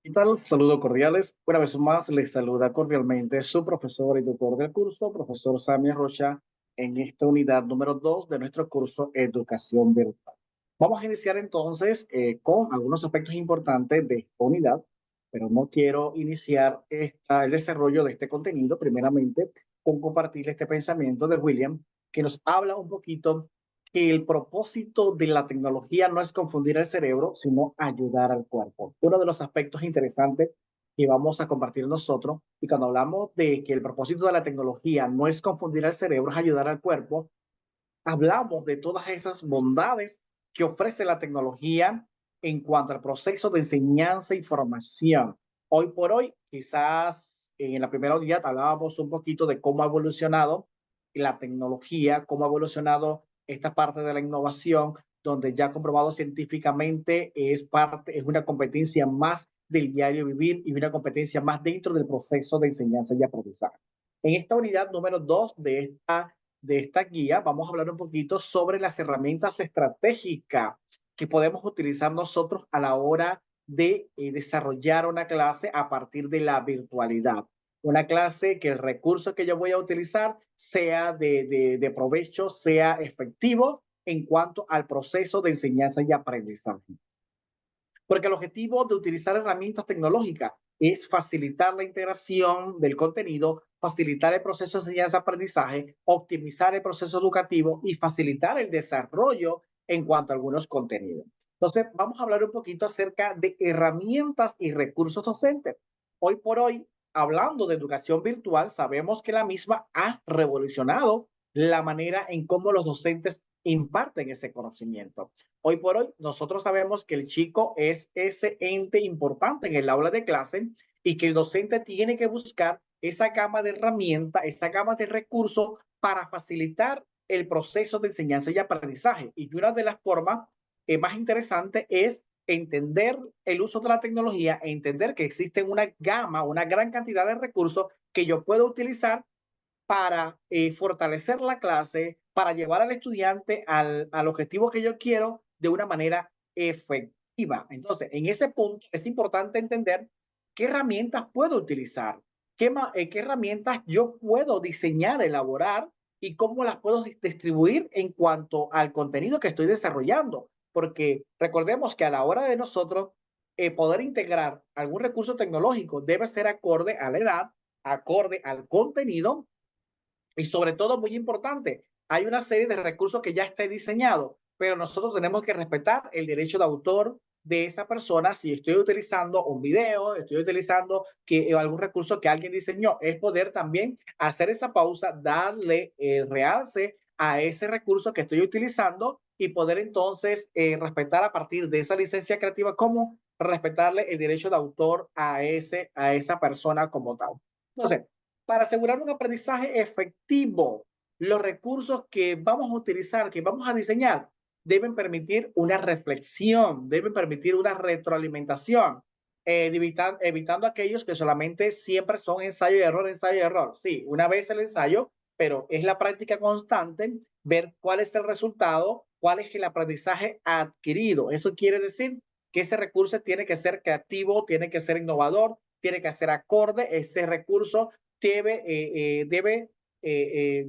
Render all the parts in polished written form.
¿Qué tal? Saludos cordiales. Una vez más, les saluda cordialmente su profesor y tutor del curso, profesor Sammy Rocha, en esta unidad número 2 de nuestro curso Educación Virtual. Vamos a iniciar entonces con algunos aspectos importantes de esta unidad, pero no quiero iniciar el desarrollo de este contenido, primeramente, con compartir este pensamiento de William, que nos habla un poquito que el propósito de la tecnología no es confundir el cerebro, sino ayudar al cuerpo. Uno de los aspectos interesantes que vamos a compartir nosotros, y cuando hablamos de que el propósito de la tecnología no es confundir el cerebro, es ayudar al cuerpo, hablamos de todas esas bondades que ofrece la tecnología en cuanto al proceso de enseñanza y formación. Hoy por hoy, quizás en la primera unidad hablábamos un poquito de cómo ha evolucionado la tecnología, cómo ha evolucionado esta parte de la innovación, donde ya comprobado científicamente es una competencia más del diario vivir y una competencia más dentro del proceso de enseñanza y aprendizaje. En esta unidad número 2 de esta guía vamos a hablar un poquito sobre las herramientas estratégicas que podemos utilizar nosotros a la hora de desarrollar una clase a partir de la virtualidad. Una clase que el recurso que yo voy a utilizar sea de provecho, sea efectivo en cuanto al proceso de enseñanza y aprendizaje. Porque el objetivo de utilizar herramientas tecnológicas es facilitar la integración del contenido, facilitar el proceso de enseñanza-aprendizaje, optimizar el proceso educativo y facilitar el desarrollo en cuanto a algunos contenidos. Entonces, vamos a hablar un poquito acerca de herramientas y recursos docentes. Hoy por hoy, hablando de educación virtual, sabemos que la misma ha revolucionado la manera en cómo los docentes imparten ese conocimiento. Hoy por hoy, nosotros sabemos que el chico es ese ente importante en el aula de clase y que el docente tiene que buscar esa gama de herramientas, esa gama de recursos para facilitar el proceso de enseñanza y aprendizaje. Y una de las formas más interesantes es entender el uso de la tecnología, entender que existen una gama, una gran cantidad de recursos que yo puedo utilizar para fortalecer la clase, para llevar al estudiante al objetivo que yo quiero de una manera efectiva. Entonces, en ese punto es importante entender qué herramientas puedo utilizar, qué herramientas yo puedo diseñar, elaborar y cómo las puedo distribuir en cuanto al contenido que estoy desarrollando. Porque recordemos que a la hora de nosotros poder integrar algún recurso tecnológico debe ser acorde a la edad, acorde al contenido y sobre todo, muy importante, hay una serie de recursos que ya está diseñado, pero nosotros tenemos que respetar el derecho de autor de esa persona. Si estoy utilizando un video, estoy utilizando algún recurso que alguien diseñó, es poder también hacer esa pausa, darle el realce a ese recurso que estoy utilizando y poder entonces respetar a partir de esa licencia creativa, como respetarle el derecho de autor a esa persona como tal. Entonces, para asegurar un aprendizaje efectivo, los recursos que vamos a utilizar, que vamos a diseñar, deben permitir una reflexión, deben permitir una retroalimentación, evitando aquellos que solamente siempre son ensayo y error, ensayo y error. Sí, una vez el ensayo, pero es la práctica constante, ver cuál es el resultado, cuál es el aprendizaje adquirido. Eso quiere decir que ese recurso tiene que ser creativo, tiene que ser innovador, tiene que ser acorde, ese recurso debe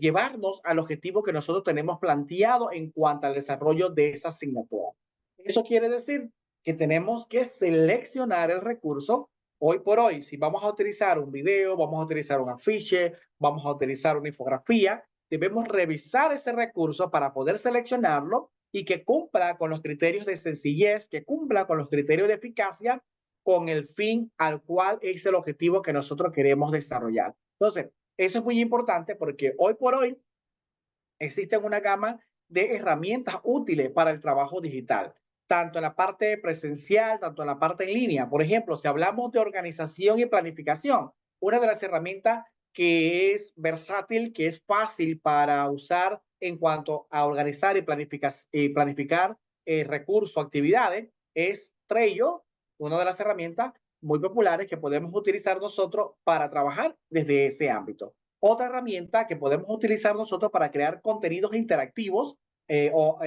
llevarnos al objetivo que nosotros tenemos planteado en cuanto al desarrollo de esa asignatura. Eso quiere decir que tenemos que seleccionar el recurso. Hoy por hoy, si vamos a utilizar un video, vamos a utilizar un afiche, vamos a utilizar una infografía, debemos revisar ese recurso para poder seleccionarlo y que cumpla con los criterios de sencillez, que cumpla con los criterios de eficacia, con el fin al cual es el objetivo que nosotros queremos desarrollar. Entonces, eso es muy importante porque hoy por hoy existen una gama de herramientas útiles para el trabajo digital, tanto en la parte presencial, tanto en la parte en línea. Por ejemplo, si hablamos de organización y planificación, una de las herramientas que es versátil, que es fácil para usar en cuanto a organizar y planificar recursos, actividades, es Trello, una de las herramientas muy populares que podemos utilizar nosotros para trabajar desde ese ámbito. Otra herramienta que podemos utilizar nosotros para crear contenidos interactivos o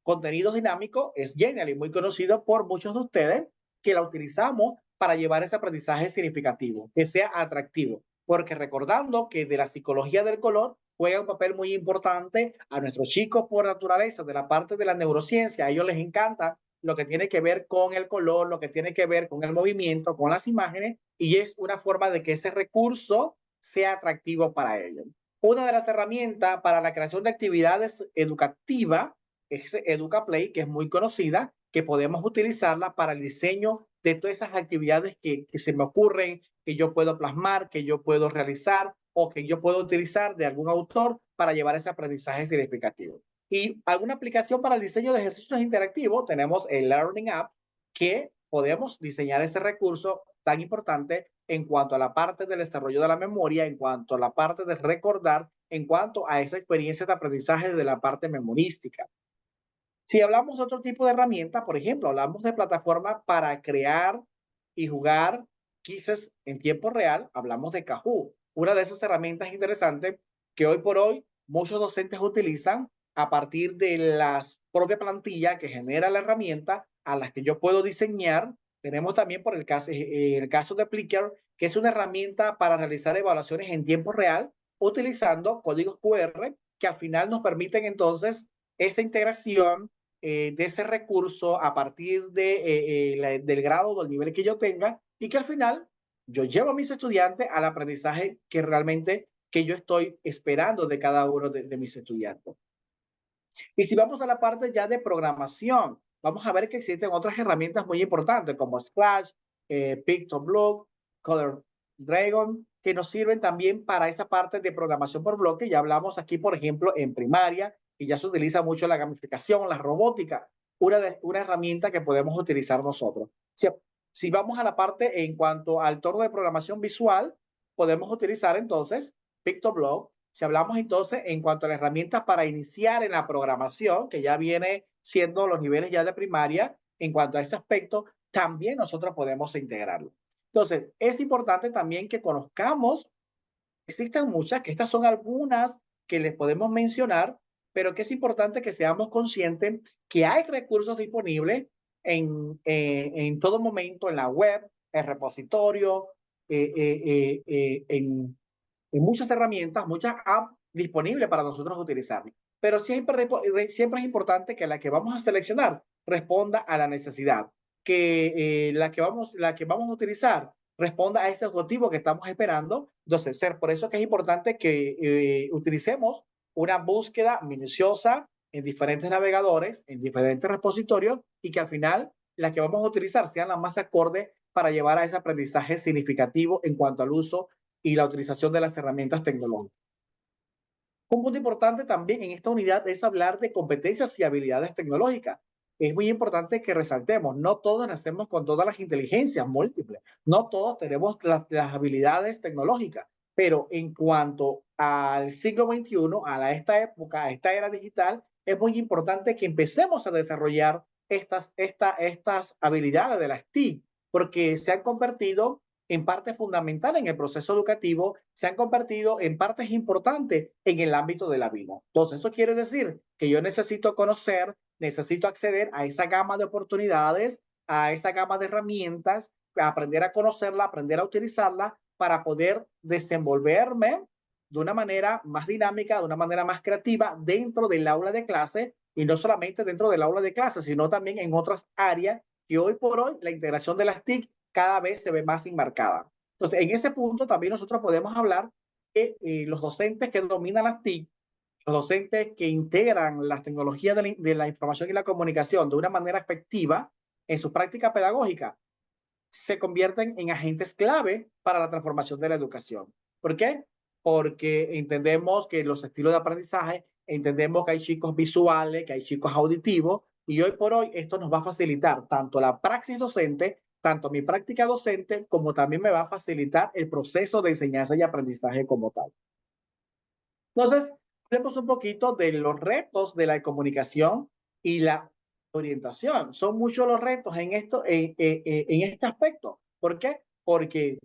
contenidos dinámicos es Genially, muy conocido por muchos de ustedes que la utilizamos para llevar ese aprendizaje significativo, que sea atractivo. Porque recordando que de la psicología del color juega un papel muy importante a nuestros chicos por naturaleza, de la parte de la neurociencia, a ellos les encanta lo que tiene que ver con el color, lo que tiene que ver con el movimiento, con las imágenes, y es una forma de que ese recurso sea atractivo para ellos. Una de las herramientas para la creación de actividades educativas es EducaPlay, que es muy conocida, que podemos utilizarla para el diseño de todas esas actividades que se me ocurren, que yo puedo plasmar, que yo puedo realizar o que yo puedo utilizar de algún autor para llevar ese aprendizaje significativo. Y alguna aplicación para el diseño de ejercicios interactivos, tenemos el Learning App, que podemos diseñar ese recurso tan importante en cuanto a la parte del desarrollo de la memoria, en cuanto a la parte de recordar, en cuanto a esa experiencia de aprendizaje de la parte memorística. Si hablamos de otro tipo de herramientas, por ejemplo, hablamos de plataformas para crear y jugar quizzes en tiempo real, hablamos de Kahoot, una de esas herramientas interesantes que hoy por hoy muchos docentes utilizan a partir de las propias plantillas que genera la herramienta a las que yo puedo diseñar. Tenemos también por el caso de Plickr, que es una herramienta para realizar evaluaciones en tiempo real utilizando códigos QR que al final nos permiten entonces esa integración de ese recurso a partir del grado o del nivel que yo tenga y que al final yo llevo a mis estudiantes al aprendizaje que realmente que yo estoy esperando de cada uno de mis estudiantes. Y si vamos a la parte ya de programación, vamos a ver que existen otras herramientas muy importantes como Scratch, Pictoblock, Color Dragon, que nos sirven también para esa parte de programación por bloque. Ya hablamos aquí, por ejemplo, en primaria, y ya se utiliza mucho la gamificación, la robótica, una herramienta que podemos utilizar nosotros. Si vamos a la parte en cuanto al entorno de programación visual, podemos utilizar entonces Pictoblock. Si hablamos entonces en cuanto a la herramienta para iniciar en la programación, que ya viene siendo los niveles ya de primaria, en cuanto a ese aspecto, también nosotros podemos integrarlo. Entonces, es importante también que conozcamos, existen muchas, que estas son algunas que les podemos mencionar, pero que es importante que seamos conscientes que hay recursos disponibles en todo momento en la web, en repositorio, en muchas herramientas, muchas apps disponibles para nosotros utilizar. Pero siempre es importante que la que vamos a seleccionar responda a la necesidad, que la que vamos a utilizar responda a ese objetivo que estamos esperando. Entonces, por eso que es importante que utilicemos una búsqueda minuciosa en diferentes navegadores, en diferentes repositorios y que al final las que vamos a utilizar sean las más acordes para llevar a ese aprendizaje significativo en cuanto al uso y la utilización de las herramientas tecnológicas. Un punto importante también en esta unidad es hablar de competencias y habilidades tecnológicas. Es muy importante que resaltemos, no todos nacemos con todas las inteligencias múltiples, no todos tenemos las habilidades tecnológicas, pero en cuanto al siglo XXI, esta época, a esta era digital, es muy importante que empecemos a desarrollar estas habilidades de las TIC, porque se han convertido en parte fundamental en el proceso educativo, se han convertido en partes importantes en el ámbito de la vida. Entonces, esto quiere decir que yo necesito conocer, necesito acceder a esa gama de oportunidades, a esa gama de herramientas, aprender a conocerla, aprender a utilizarla para poder desenvolverme de una manera más dinámica, de una manera más creativa dentro del aula de clase y no solamente dentro del aula de clase, sino también en otras áreas que hoy por hoy la integración de las TIC cada vez se ve más enmarcada. Entonces, en ese punto también nosotros podemos hablar que los docentes que dominan las TIC, los docentes que integran las tecnologías de la información y la comunicación de una manera efectiva en su práctica pedagógica, se convierten en agentes clave para la transformación de la educación. ¿Por qué? Porque entendemos que los estilos de aprendizaje, entendemos que hay chicos visuales, que hay chicos auditivos, y hoy por hoy esto nos va a facilitar tanto la praxis docente, tanto mi práctica docente, como también me va a facilitar el proceso de enseñanza y aprendizaje como tal. Entonces, hablemos un poquito de los retos de la comunicación y la orientación. Son muchos los retos en este aspecto. ¿Por qué? Porque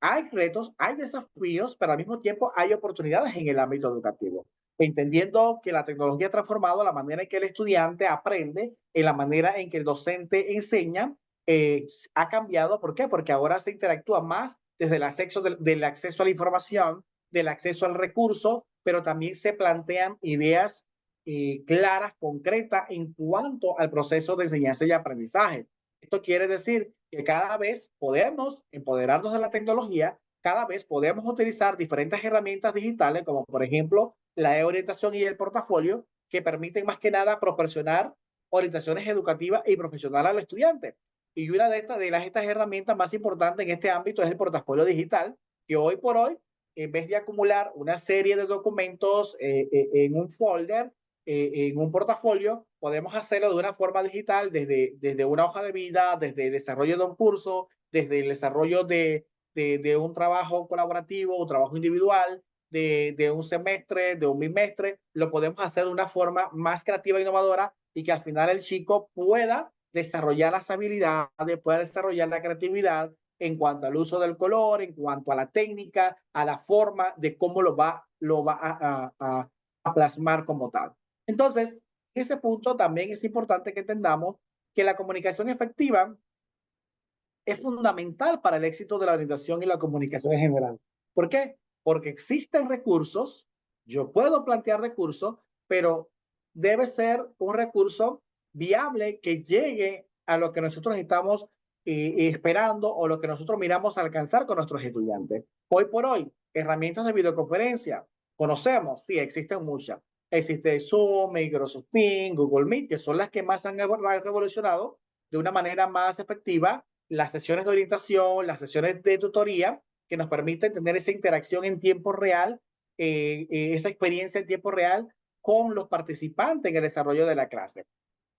hay retos, hay desafíos, pero al mismo tiempo hay oportunidades en el ámbito educativo. Entendiendo que la tecnología ha transformado la manera en que el estudiante aprende, en la manera en que el docente enseña, ha cambiado. ¿Por qué? Porque ahora se interactúa más desde el acceso, del acceso a la información, del acceso al recurso, pero también se plantean ideas claras, concretas en cuanto al proceso de enseñanza y aprendizaje. Esto quiere decir que cada vez podemos empoderarnos de la tecnología, cada vez podemos utilizar diferentes herramientas digitales, como por ejemplo la orientación y el portafolio, que permiten más que nada proporcionar orientaciones educativas y profesionales al estudiante. Y una estas herramientas más importantes en este ámbito es el portafolio digital, que hoy por hoy, en vez de acumular una serie de documentos en un folder, en un portafolio, podemos hacerlo de una forma digital desde una hoja de vida, desde el desarrollo de un curso, desde el desarrollo de un trabajo colaborativo, un trabajo individual, de un semestre, de un bimestre, lo podemos hacer de una forma más creativa e innovadora y que al final el chico pueda desarrollar las habilidades, pueda desarrollar la creatividad en cuanto al uso del color, en cuanto a la técnica, a la forma de cómo lo va a plasmar como tal. Entonces, en ese punto también es importante que entendamos que la comunicación efectiva es fundamental para el éxito de la orientación y la comunicación en general. ¿Por qué? Porque existen recursos, yo puedo plantear recursos, pero debe ser un recurso viable que llegue a lo que nosotros estamos esperando o lo que nosotros miramos a alcanzar con nuestros estudiantes. Hoy por hoy, herramientas de videoconferencia, conocemos, sí, existen muchas. Existe Zoom, Microsoft Teams, Google Meet, que son las que más han revolucionado de una manera más efectiva las sesiones de orientación, las sesiones de tutoría, que nos permiten tener esa interacción en tiempo real, esa experiencia en tiempo real con los participantes en el desarrollo de la clase.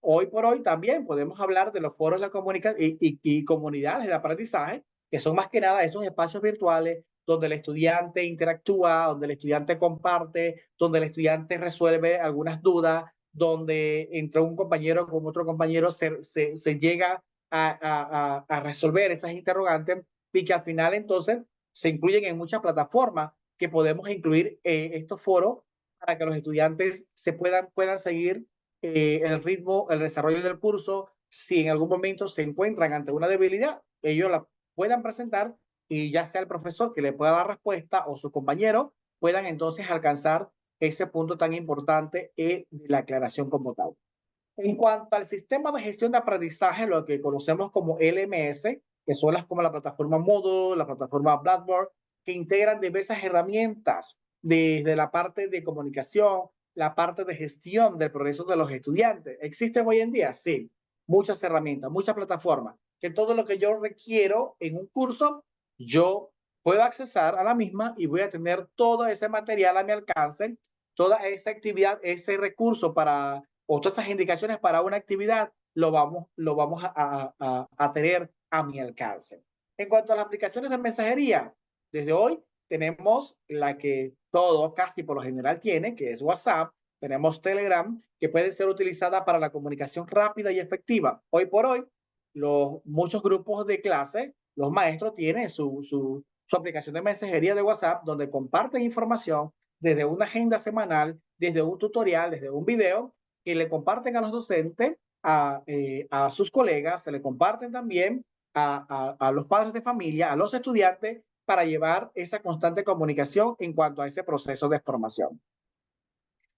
Hoy por hoy también podemos hablar de los foros de comunicación y comunidades de aprendizaje, que son más que nada esos espacios virtuales donde el estudiante interactúa, donde el estudiante comparte, donde el estudiante resuelve algunas dudas, donde entre un compañero con otro compañero se llega a resolver esas interrogantes y que al final entonces se incluyen en muchas plataformas que podemos incluir estos foros para que los estudiantes puedan seguir el ritmo, el desarrollo del curso. Si en algún momento se encuentran ante una debilidad, ellos la puedan presentar y ya sea el profesor que le pueda dar respuesta o su compañero puedan entonces alcanzar ese punto tan importante de la aclaración como tal. En cuanto al sistema de gestión de aprendizaje, lo que conocemos como LMS, que son las como la plataforma Moodle, la plataforma Blackboard, que integran diversas herramientas desde la parte de comunicación, la parte de gestión del progreso de los estudiantes. ¿Existen hoy en día? Sí, muchas herramientas, muchas plataformas, que todo lo que yo requiero en un curso, yo puedo accesar a la misma y voy a tener todo ese material a mi alcance, toda esa actividad, ese recurso para o todas esas indicaciones para una actividad, lo vamos a tener a mi alcance. En cuanto a las aplicaciones de mensajería, desde hoy tenemos la que todo, casi por lo general tiene, que es WhatsApp, tenemos Telegram, que puede ser utilizada para la comunicación rápida y efectiva. Hoy por hoy, muchos grupos de clase, los maestros tienen su aplicación de mensajería de WhatsApp, donde comparten información desde una agenda semanal, desde un tutorial, desde un video, que le comparten a los docentes, a sus colegas, se le comparten también a los padres de familia, a los estudiantes, para llevar esa constante comunicación en cuanto a ese proceso de formación.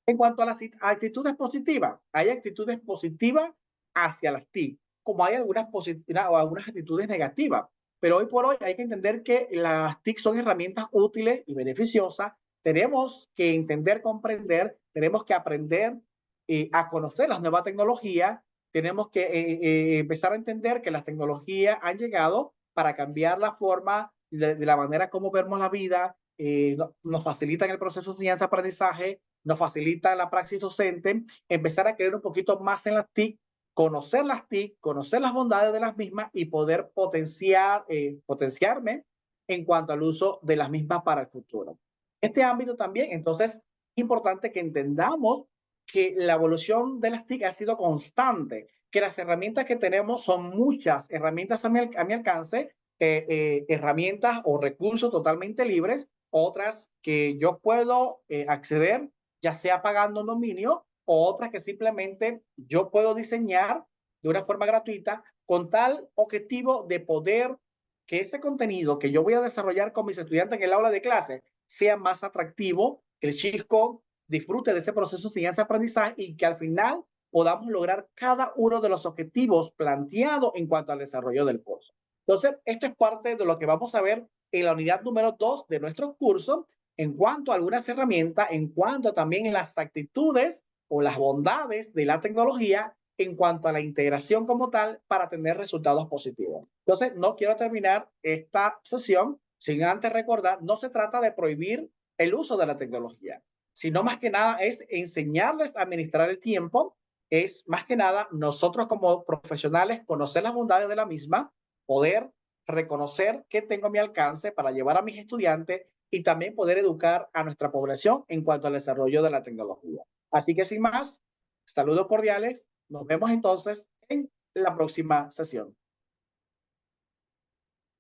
En cuanto a las actitudes positivas, hay actitudes positivas hacia las TIC, como hay algunas positivas o algunas actitudes negativas. Pero hoy por hoy hay que entender que las TIC son herramientas útiles y beneficiosas. Tenemos que entender, comprender, tenemos que aprender a conocer las nuevas tecnologías, tenemos que empezar a entender que las tecnologías han llegado para cambiar la forma de la manera como vemos la vida, nos facilitan el proceso de enseñanza-aprendizaje, nos facilita la praxis docente, empezar a creer un poquito más en las TIC, conocer las bondades de las mismas y poder potenciarme en cuanto al uso de las mismas para el futuro. Este ámbito también, entonces, es importante que entendamos que la evolución de las TIC ha sido constante, que las herramientas que tenemos son muchas herramientas a mi alcance, herramientas o recursos totalmente libres, otras que yo puedo acceder ya sea pagando un dominio o otras que simplemente yo puedo diseñar de una forma gratuita con tal objetivo de poder que ese contenido que yo voy a desarrollar con mis estudiantes en el aula de clase sea más atractivo, que el chico disfrute de ese proceso de enseñanza-aprendizaje y que al final podamos lograr cada uno de los objetivos planteados en cuanto al desarrollo del curso. Entonces, esto es parte de lo que vamos a ver en la unidad número 2 de nuestro curso en cuanto a algunas herramientas, en cuanto también las actitudes o las bondades de la tecnología en cuanto a la integración como tal para tener resultados positivos. Entonces, no quiero terminar esta sesión sin antes recordar, no se trata de prohibir el uso de la tecnología, sino más que nada es enseñarles a administrar el tiempo, es más que nada nosotros como profesionales conocer las bondades de la misma, poder reconocer qué tengo a mi alcance para llevar a mis estudiantes y también poder educar a nuestra población en cuanto al desarrollo de la tecnología. Así que sin más, saludos cordiales, nos vemos entonces en la próxima sesión.